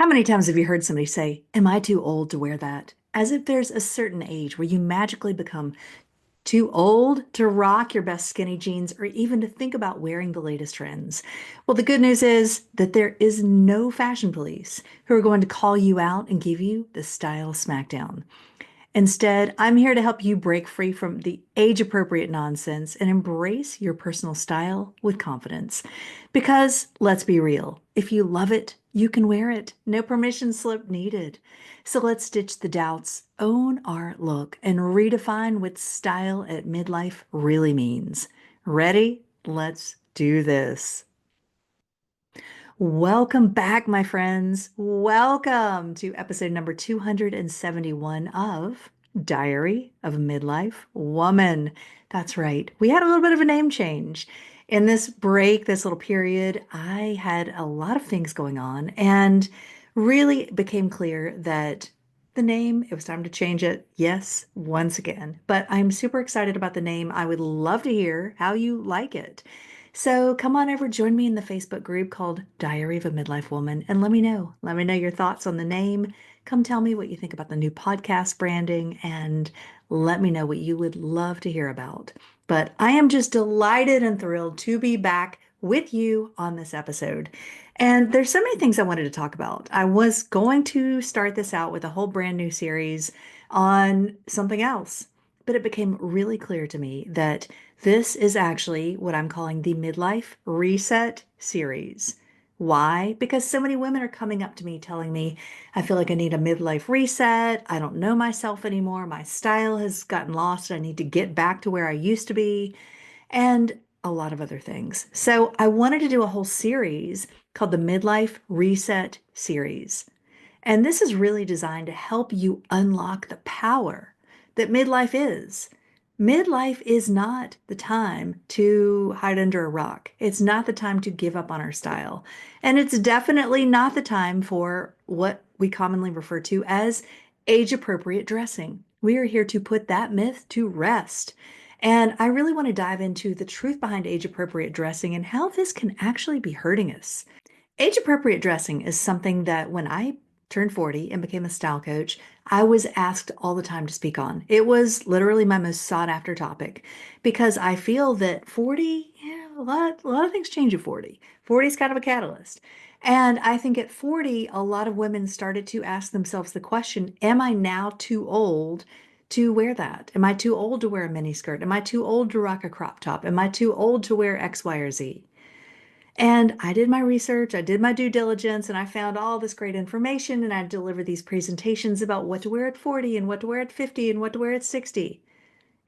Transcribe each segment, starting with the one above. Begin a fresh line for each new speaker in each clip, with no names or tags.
How many times have you heard somebody say, "Am I too old to wear that?" As if there's a certain age where you magically become too old to rock your best skinny jeans or even to think about wearing the latest trends. Well, the good news is that there is no fashion police who are going to call you out and give you the style smackdown. Instead, I'm here to help you break free from the age appropriate nonsense and embrace your personal style with confidence. Because let's be real, if you love it, you can wear it. No permission slip needed. So let's ditch the doubts, own our look, and redefine what style at midlife really means. Ready? Let's do this. Welcome back, my friends. Welcome to episode number 271 of Diary of a Midlife Woman. That's right. We had a little bit of a name change. In this break, this little period, I had a lot of things going on and really became clear that the name, it was time to change it. Yes, once again. But I'm super excited about the name. I would love to hear how you like it. So come on over, join me in the Facebook group called Diary of a Midlife Woman, and let me know. Let me know your thoughts on the name. Come tell me what you think about the new podcast branding, and let me know what you would love to hear about. But I am just delighted and thrilled to be back with you on this episode. And there's so many things I wanted to talk about. I was going to start this out with a whole brand new series on something else, but it became really clear to me that this is actually what I'm calling the Midlife Reset series. Why? Because so many women are coming up to me telling me, I feel like I need a midlife reset. I don't know myself anymore. My style has gotten lost. I need to get back to where I used to be, and a lot of other things. So I wanted to do a whole series called the Midlife Reset series. And this is really designed to help you unlock the power that midlife is. Midlife is not the time to hide under a rock. It's not the time to give up on our style. And it's definitely not the time for what we commonly refer to as age appropriate dressing. We are here to put that myth to rest. And I really want to dive into the truth behind age appropriate dressing and how this can actually be hurting us. Age appropriate dressing is something that when I turned 40 and became a style coach, I was asked all the time to speak on. It was literally my most sought after topic because I feel that 40, yeah, a lot of things change at 40. 40 is kind of a catalyst. And I think at 40, a lot of women started to ask themselves the question, am I now too old to wear that? Am I too old to wear a mini skirt? Am I too old to rock a crop top? Am I too old to wear X, Y, or Z? And I did my research, I did my due diligence, and I found all this great information. And I delivered these presentations about what to wear at 40 and what to wear at 50 and what to wear at 60.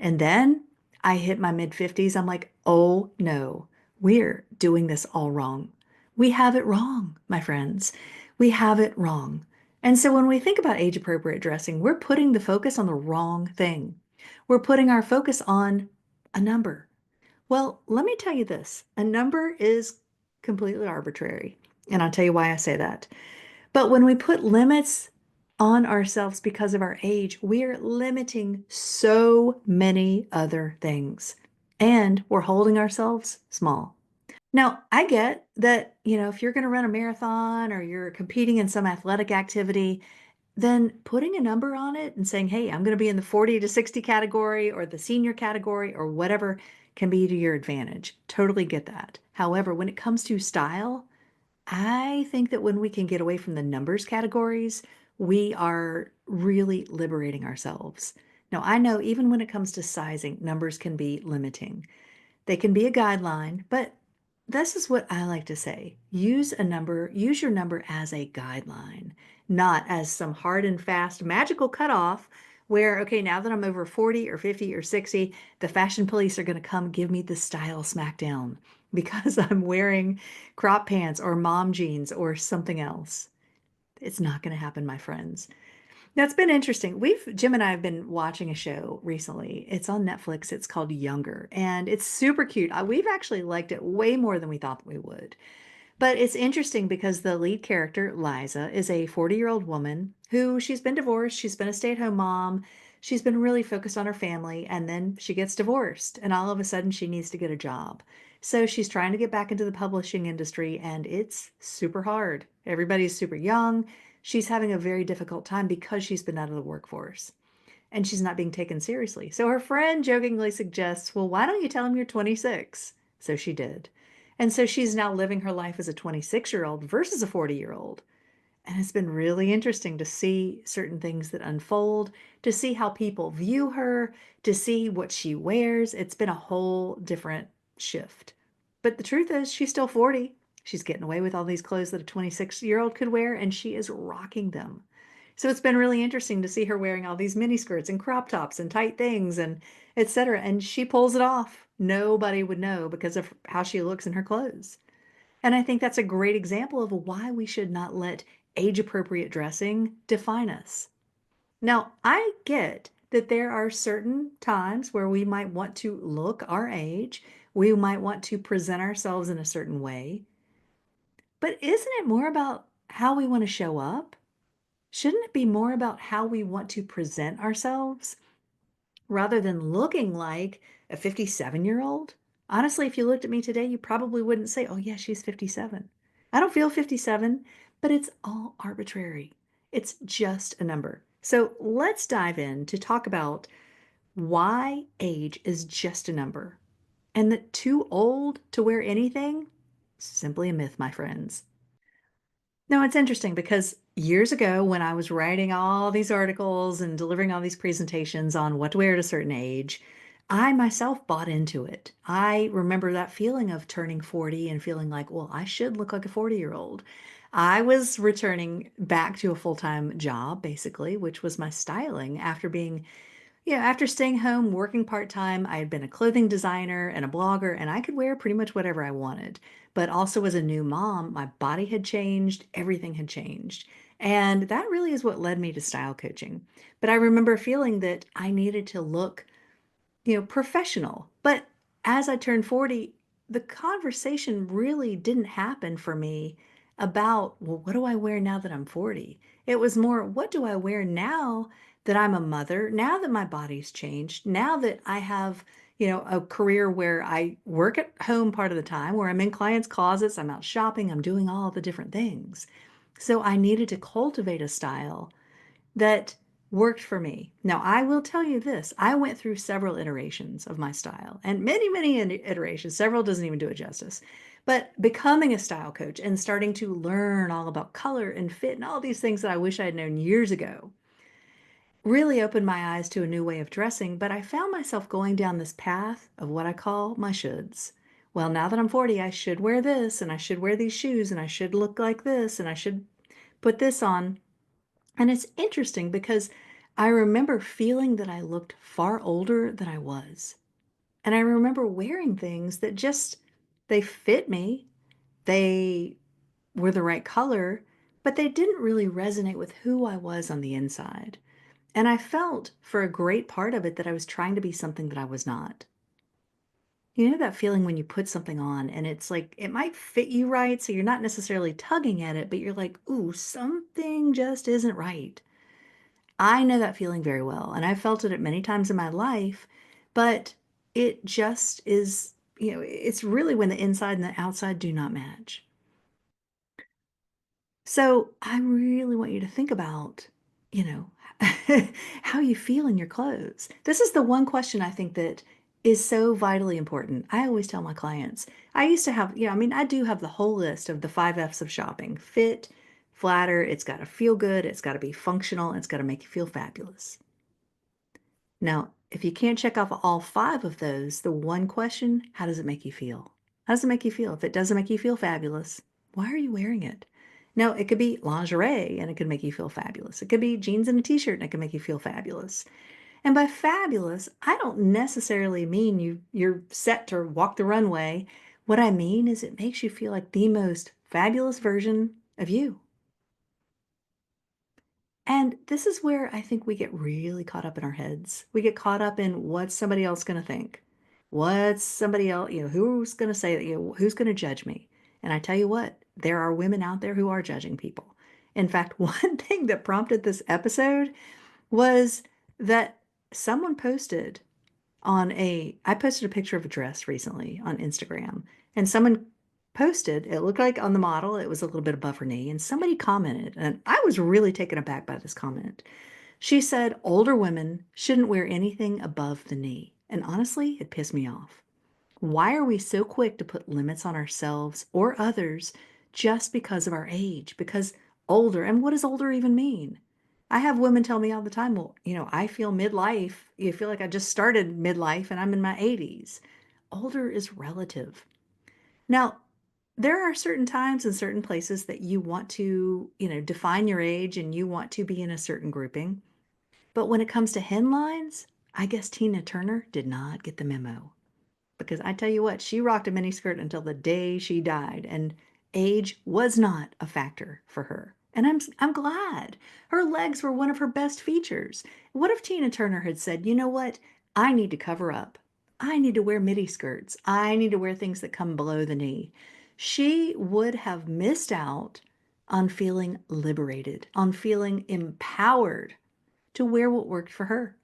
And then I hit my mid 50s. I'm like, oh no, we're doing this all wrong. We have it wrong, my friends. We have it wrong. And so when we think about age appropriate dressing, we're putting the focus on the wrong thing. We're putting our focus on a number. Well, let me tell you this, a number is completely arbitrary. And I'll tell you why I say that. But when we put limits on ourselves because of our age, we are limiting so many other things. And we're holding ourselves small. Now, I get that, if you're going to run a marathon or you're competing in some athletic activity, then putting a number on it and saying, hey, I'm going to be in the 40 to 60 category or the senior category or whatever can be to your advantage. Totally get that. However, when it comes to style, I think that when we can get away from the numbers categories, we are really liberating ourselves. Now, I know even when it comes to sizing, numbers can be limiting. They can be a guideline, but this is what I like to say. Use your number as a guideline, not as some hard and fast magical cutoff where, okay, now that I'm over 40 or 50 or 60, the fashion police are going to come give me the style smackdown because I'm wearing crop pants or mom jeans or something else. It's not going to happen, my friends. Now, it's been interesting. Jim and I have been watching a show recently. It's on Netflix. It's called Younger, and it's super cute. We've actually liked it way more than we thought we would. But it's interesting because the lead character, Liza, is a 40-year-old woman who she's been divorced. She's been a stay-at-home mom. She's been really focused on her family, and then she gets divorced, and all of a sudden she needs to get a job. So she's trying to get back into the publishing industry and it's super hard. Everybody's super young. She's having a very difficult time because she's been out of the workforce and she's not being taken seriously. So her friend jokingly suggests, well, why don't you tell him you're 26? So she did. And so she's now living her life as a 26-year-old versus a 40-year-old. And it's been really interesting to see certain things that unfold, to see how people view her, to see what she wears. It's been a whole different shift. But the truth is, she's still 40. She's getting away with all these clothes that a 26-year-old could wear, and she is rocking them. So it's been really interesting to see her wearing all these mini skirts and crop tops and tight things and etc. And she pulls it off. Nobody would know because of how she looks in her clothes. And I think that's a great example of why we should not let age appropriate dressing define us. Now, I get that there are certain times where we might want to look our age, we might want to present ourselves in a certain way, but isn't it more about how we want to show up? Shouldn't it be more about how we want to present ourselves rather than looking like a 57-year-old? Honestly, if you looked at me today, you probably wouldn't say, oh, yeah, she's 57. I don't feel 57, but it's all arbitrary. It's just a number. So let's dive in to talk about why age is just a number and that too old to wear anything, simply a myth, my friends. No, it's interesting because years ago, when I was writing all these articles and delivering all these presentations on what to wear at a certain age, I myself bought into it. I remember that feeling of turning 40 and feeling like, well, I should look like a 40-year-old. I was returning back to a full-time job, basically, which was my styling after being after staying home, working part-time, I had been a clothing designer and a blogger, and I could wear pretty much whatever I wanted. But also as a new mom, my body had changed, everything had changed. And that really is what led me to style coaching. But I remember feeling that I needed to look professional. But as I turned 40, the conversation really didn't happen for me about, well, what do I wear now that I'm 40? It was more, what do I wear now that I'm a mother, now that my body's changed, now that I have, a career where I work at home part of the time, where I'm in clients' closets, I'm out shopping, I'm doing all the different things. So I needed to cultivate a style that worked for me. Now, I will tell you this, I went through several iterations of my style and many, many iterations. Several doesn't even do it justice. But becoming a style coach and starting to learn all about color and fit and all these things that I wish I had known years ago really opened my eyes to a new way of dressing. But I found myself going down this path of what I call my shoulds. Well, now that I'm 40, I should wear this and I should wear these shoes and I should look like this and I should put this on. And it's interesting because I remember feeling that I looked far older than I was. And I remember wearing things that just, they fit me. They were the right color, but they didn't really resonate with who I was on the inside. And I felt for a great part of it that I was trying to be something that I was not. You know that feeling when you put something on and it's like it might fit you right, so you're not necessarily tugging at it, but you're like, ooh, something just isn't right. I know that feeling very well, and I've felt it at many times in my life, but it just is, it's really when the inside and the outside do not match. So I really want you to think about, you know, how you feel in your clothes. This is the one question I think that is so vitally important. I always tell my clients, I used to have, I mean, I do have the whole list of the 5 F's of shopping: fit, flatter, it's got to feel good, it's got to be functional, it's got to make you feel fabulous. Now, if you can't check off all 5 of those, the one question, how does it make you feel? How does it make you feel? If it doesn't make you feel fabulous, why are you wearing it? Now, it could be lingerie and it could make you feel fabulous. It could be jeans and a t-shirt and it can make you feel fabulous. And by fabulous, I don't necessarily mean you're set to walk the runway. What I mean is it makes you feel like the most fabulous version of you. And this is where I think we get really caught up in our heads. We get caught up in what's somebody else going to think? What's somebody else, who's going to say that, who's going to judge me? And I tell you what, there are women out there who are judging people. In fact, one thing that prompted this episode was that someone posted I posted a picture of a dress recently on Instagram, and someone posted, it looked like on the model, it was a little bit above her knee, and somebody commented, and I was really taken aback by this comment. She said older women shouldn't wear anything above the knee. And honestly, it pissed me off. Why are we so quick to put limits on ourselves or others just because of our age? Because older, and what does older even mean? I have women tell me all the time, well, I feel midlife. You feel like I just started midlife and I'm in my 80s. Older is relative. Now, there are certain times and certain places that you want to, define your age and you want to be in a certain grouping. But when it comes to hemlines, I guess Tina Turner did not get the memo. Because I tell you what, she rocked a miniskirt until the day she died, and age was not a factor for her. And I'm glad. Her legs were one of her best features. What if Tina Turner had said, "You know what? I need to cover up. I need to wear midi skirts. I need to wear things that come below the knee." She would have missed out on feeling liberated, on feeling empowered to wear what worked for her.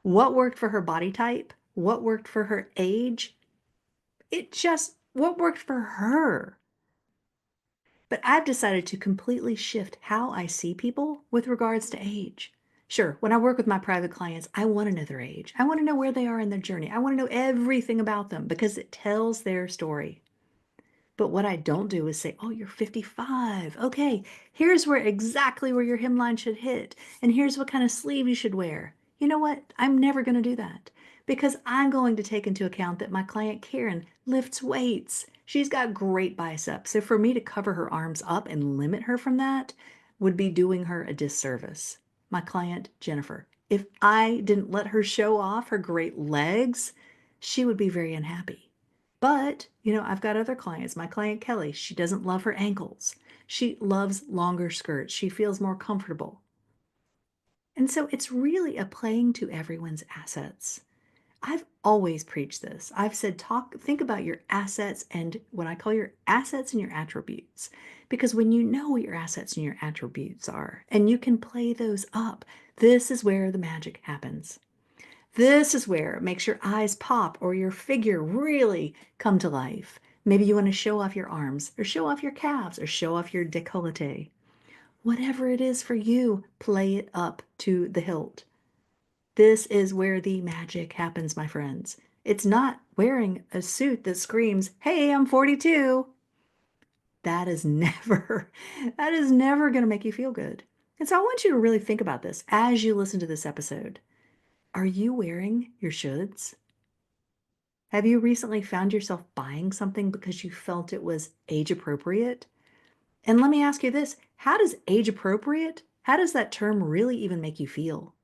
What worked for her body type? What worked for her age? What worked for her. But I've decided to completely shift how I see people with regards to age. Sure, when I work with my private clients, I want to know their age. I want to know where they are in their journey. I want to know everything about them because it tells their story. But what I don't do is say, "Oh, you're 55. Okay, here's exactly where your hemline should hit. And here's what kind of sleeve you should wear." You know what? I'm never going to do that because I'm going to take into account that my client Karen lifts weights. She's got great biceps. So for me to cover her arms up and limit her from that would be doing her a disservice. My client Jennifer, if I didn't let her show off her great legs, she would be very unhappy. But, I've got other clients. My client Kelly, she doesn't love her ankles. She loves longer skirts. She feels more comfortable. And so it's really a playing to everyone's assets. I've always preached this. I've said, think about your assets and what I call your assets and your attributes. Because when you know what your assets and your attributes are, and you can play those up, this is where the magic happens. This is where it makes your eyes pop or your figure really come to life. Maybe you want to show off your arms or show off your calves or show off your décolleté. Whatever it is for you, play it up to the hilt. This is where the magic happens, my friends. It's not wearing a suit that screams, "Hey, I'm 42." That is never, that is never going to make you feel good. And so I want you to really think about this as you listen to this episode. Are you wearing your shoulds? Have you recently found yourself buying something because you felt it was age appropriate? And let me ask you this, how does age appropriate, how does that term really even make you feel?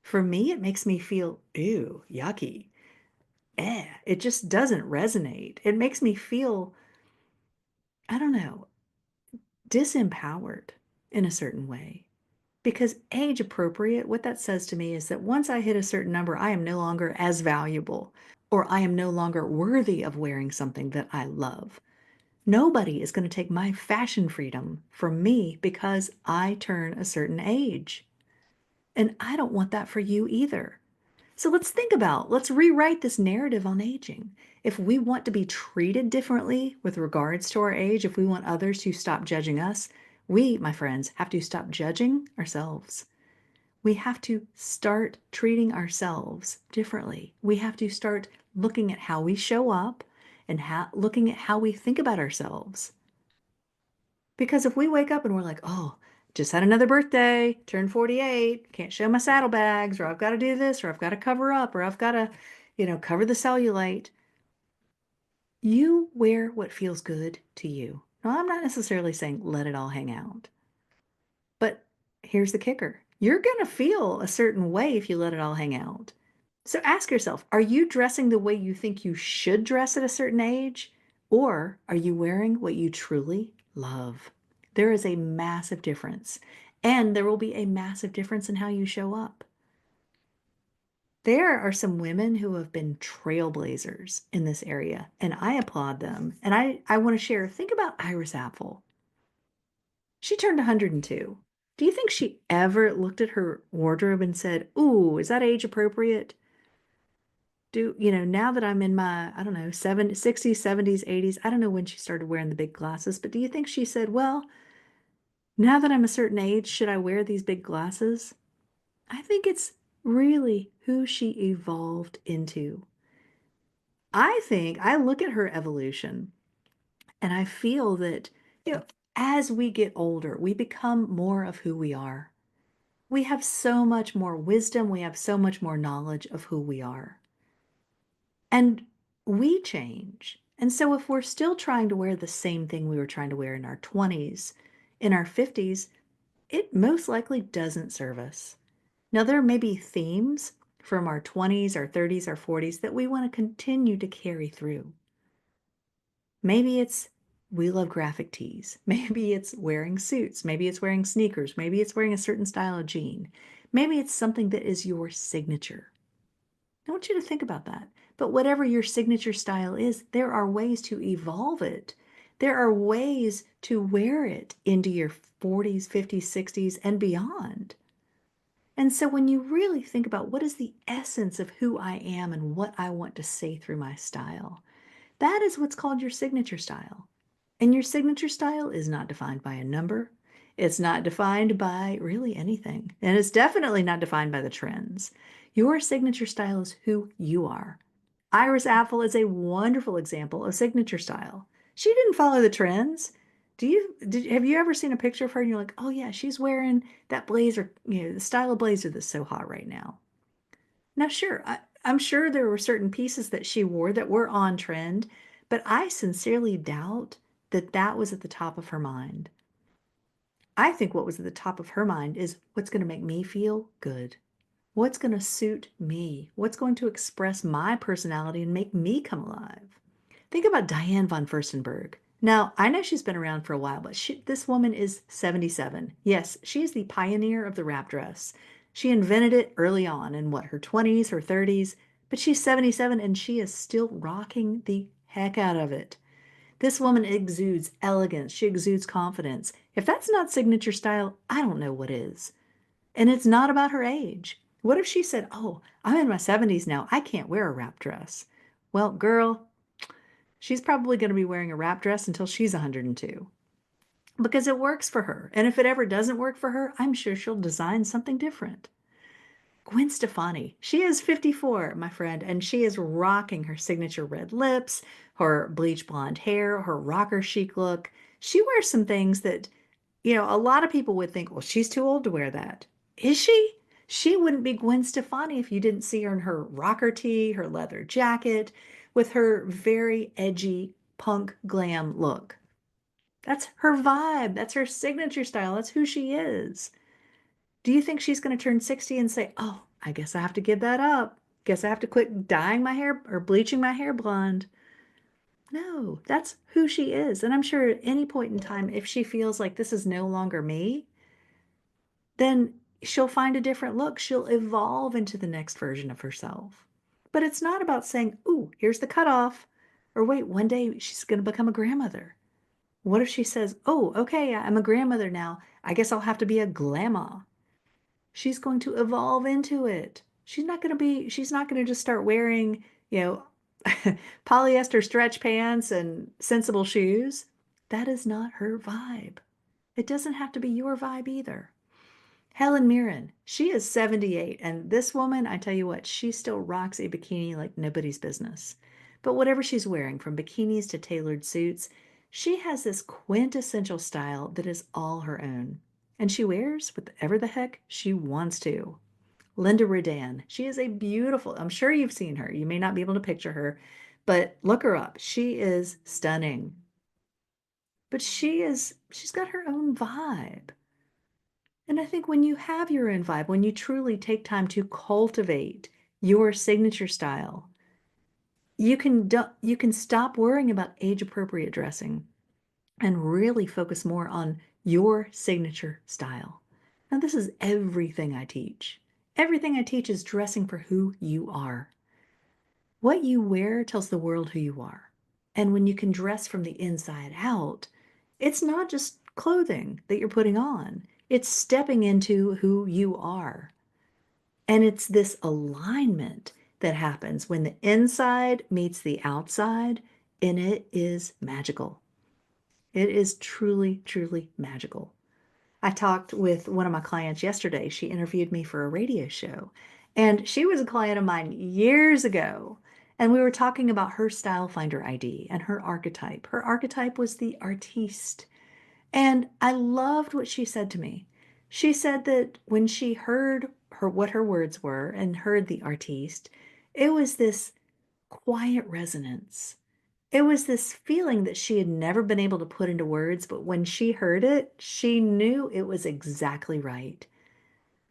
For me, it makes me feel, ew, yucky. It just doesn't resonate. It makes me feel, I don't know, disempowered in a certain way. Because age appropriate, what that says to me is that once I hit a certain number, I am no longer as valuable, or I am no longer worthy of wearing something that I love. Nobody is going to take my fashion freedom from me because I turn a certain age. And I don't want that for you either. So let's rewrite this narrative on aging. If we want to be treated differently with regards to our age, if we want others to stop judging us, we, my friends, have to stop judging ourselves. We have to start treating ourselves differently. We have to start looking at how we show up and looking at how we think about ourselves. Because if we wake up and we're like, "Oh, just had another birthday, turned 48, can't show my saddlebags, or I've got to do this, or I've got to cover up, or I've got to, cover the cellulite." You wear what feels good to you. Now, I'm not necessarily saying let it all hang out, but here's the kicker. You're going to feel a certain way if you let it all hang out. So ask yourself, are you dressing the way you think you should dress at a certain age? Or are you wearing what you truly love? There is a massive difference. And there will be a massive difference in how you show up. There are some women who have been trailblazers in this area, and I applaud them. And I want to share, think about Iris Apfel. She turned 102. Do you think she ever looked at her wardrobe and said, "Ooh, is that age appropriate?" now that I'm in my, I don't know, 60s, 70s, 80s, I don't know when she started wearing the big glasses, but do you think she said, well, now that I'm a certain age, should I wear these big glasses? I think it's really who she evolved into. I think I look at her evolution and I feel that, you know, as we get older, we become more of who we are. We have so much more wisdom, we have so much more knowledge of who we are. And we change. And so if we're still trying to wear the same thing we were trying to wear in our 20s, in our 50s, it most likely doesn't serve us. Now, there may be themes from our 20s, our 30s, our 40s that we want to continue to carry through. Maybe it's we love graphic tees. Maybe it's wearing suits. Maybe it's wearing sneakers. Maybe it's wearing a certain style of jean. Maybe it's something that is your signature. I want you to think about that. But whatever your signature style is, there are ways to evolve it. There are ways to wear it into your 40s, 50s, 60s, and beyond. And so when you really think about what is the essence of who I am and what I want to say through my style, that is what's called your signature style. And your signature style is not defined by a number. It's not defined by really anything. And it's definitely not defined by the trends. Your signature style is who you are. Iris Apfel is a wonderful example of signature style. She didn't follow the trends. Have you ever seen a picture of her and you're like, oh yeah, she's wearing that blazer, the style of blazer that's so hot right now. Now, sure, I'm sure there were certain pieces that she wore that were on trend, but I sincerely doubt that that was at the top of her mind. I think what was at the top of her mind is what's going to make me feel good. What's going to suit me? What's going to express my personality and make me come alive? Think about Diane von Furstenberg. Now, I know she's been around for a while, but this woman is 77. Yes, she is the pioneer of the wrap dress. She invented it early on in what, her 20s, her 30s, but she's 77 and she is still rocking the heck out of it. This woman exudes elegance. She exudes confidence. If that's not signature style, I don't know what is. And it's not about her age. What if she said, oh, I'm in my 70s now. I can't wear a wrap dress. Well, girl, she's probably going to be wearing a wrap dress until she's 102 because it works for her. And if it ever doesn't work for her, I'm sure she'll design something different. Gwen Stefani, she is 54, my friend, and she is rocking her signature red lips, her bleach blonde hair, her rocker chic look. She wears some things that, a lot of people would think, well, she's too old to wear that. Is she? She wouldn't be Gwen Stefani if you didn't see her in her rocker tee, her leather jacket, with her very edgy punk glam look. That's her vibe. That's her signature style. That's who she is. Do you think she's going to turn 60 and say, oh, I guess I have to give that up? Guess I have to quit dyeing my hair or bleaching my hair blonde? No, that's who she is. And I'm sure at any point in time, if she feels like this is no longer me, then she'll find a different look. She'll evolve into the next version of herself. But it's not about saying, ooh, here's the cutoff. Or wait, one day she's going to become a grandmother. What if she says, oh, okay, I'm a grandmother now. I guess I'll have to be a grandma. She's going to evolve into it. She's not going to just start wearing, you know, polyester stretch pants and sensible shoes. That is not her vibe. It doesn't have to be your vibe either. Helen Mirren, she is 78, and this woman, I tell you what, she still rocks a bikini like nobody's business. But whatever she's wearing, from bikinis to tailored suits, she has this quintessential style that is all her own. And she wears whatever the heck she wants to. Linda Redan, she is a beautiful, I'm sure you've seen her. You may not be able to picture her, but look her up. She is stunning. But she's got her own vibe. And I think when you have your own vibe, when you truly take time to cultivate your signature style, you can stop worrying about age appropriate dressing and really focus more on your signature style. Now, this is everything I teach. Everything I teach is dressing for who you are. What you wear tells the world who you are. And when you can dress from the inside out, it's not just clothing that you're putting on, it's stepping into who you are. And it's this alignment that happens when the inside meets the outside, and it is magical. It is truly, truly magical. I talked with one of my clients yesterday. She interviewed me for a radio show, and she was a client of mine years ago. And we were talking about her Style Finder ID and her archetype. Her archetype was the artiste. And I loved what she said to me. She said that when she heard her what her words were and heard the artiste, it was this quiet resonance. It was this feeling that she had never been able to put into words, but when she heard it, she knew it was exactly right.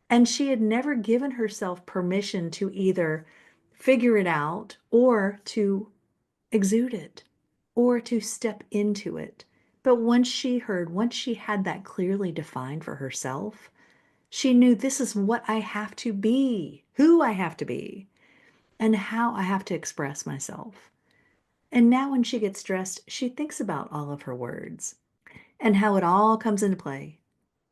And she had never given herself permission to either figure it out or to exude it or to step into it. But once she had that clearly defined for herself, she knew this is what I have to be, who I have to be, and how I have to express myself. And now when she gets dressed, she thinks about all of her words and how it all comes into play.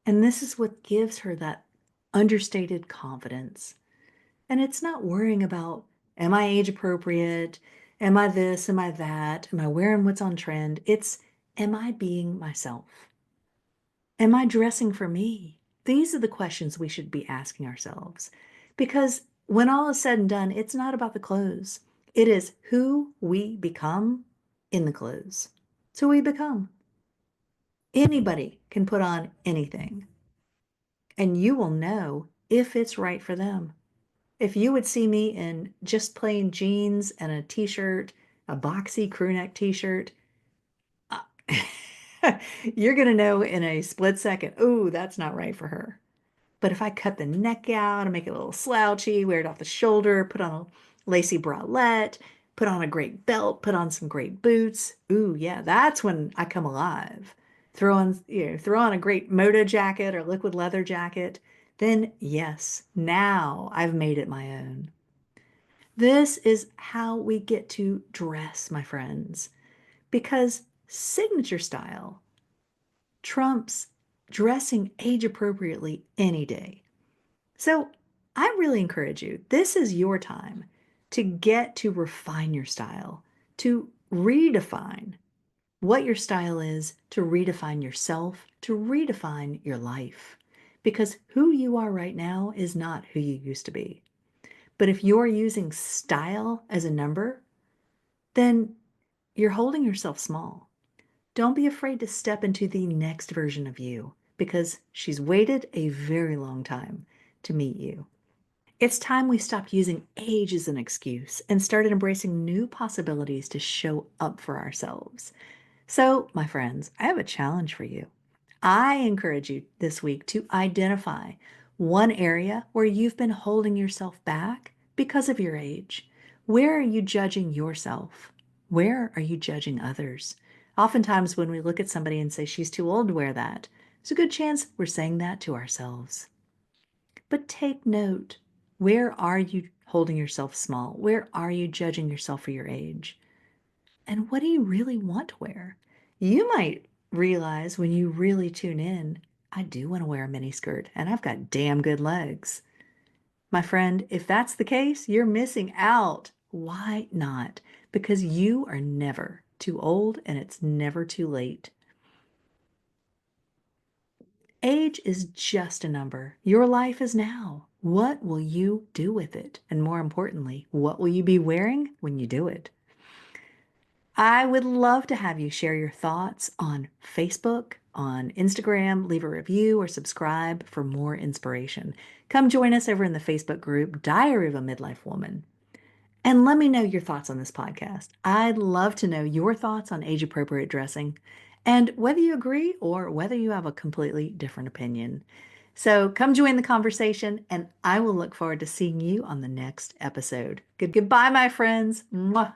And this is what gives her that understated confidence. And it's not worrying about, am I age appropriate? Am I this? Am I that? Am I wearing what's on trend? It's, am I being myself? Am I dressing for me? These are the questions we should be asking ourselves. Because when all is said and done, it's not about the clothes. It is who we become in the clothes. It's who we become. Anybody can put on anything, and you will know if it's right for them. If you would see me in just plain jeans and a t-shirt, a boxy crew neck t-shirt, uh, you're going to know in a split second, oh, that's not right for her. But if I cut the neck out and make it a little slouchy, wear it off the shoulder, put on a lacy bralette, put on a great belt, put on some great boots, ooh, yeah, that's when I come alive. Throw on a great moto jacket or liquid leather jacket, then yes, now I've made it my own. This is how we get to dress, my friends, because signature style trumps dressing age appropriately any day. So I really encourage you, this is your time to get to refine your style, to redefine what your style is, to redefine yourself, to redefine your life. Because who you are right now is not who you used to be. But if you're using style as a number, then you're holding yourself small. Don't be afraid to step into the next version of you because she's waited a very long time to meet you. It's time we stopped using age as an excuse and started embracing new possibilities to show up for ourselves. So, my friends, I have a challenge for you. I encourage you this week to identify one area where you've been holding yourself back because of your age. Where are you judging yourself? Where are you judging others? Oftentimes, when we look at somebody and say she's too old to wear that, there's a good chance we're saying that to ourselves. But take note. Where are you holding yourself small? Where are you judging yourself for your age? And what do you really want to wear? You might realize when you really tune in, I do want to wear a mini skirt and I've got damn good legs. My friend, if that's the case, you're missing out. Why not? Because you are never too old and it's never too late. Age is just a number. Your life is now. What will you do with it? And more importantly, what will you be wearing when you do it? I would love to have you share your thoughts on Facebook, on Instagram, leave a review or subscribe for more inspiration. Come join us over in the Facebook group, Diary of a Midlife Woman. And let me know your thoughts on this podcast. I'd love to know your thoughts on age appropriate dressing and whether you agree or whether you have a completely different opinion. So come join the conversation, and I will look forward to seeing you on the next episode. Goodbye, my friends. Mwah.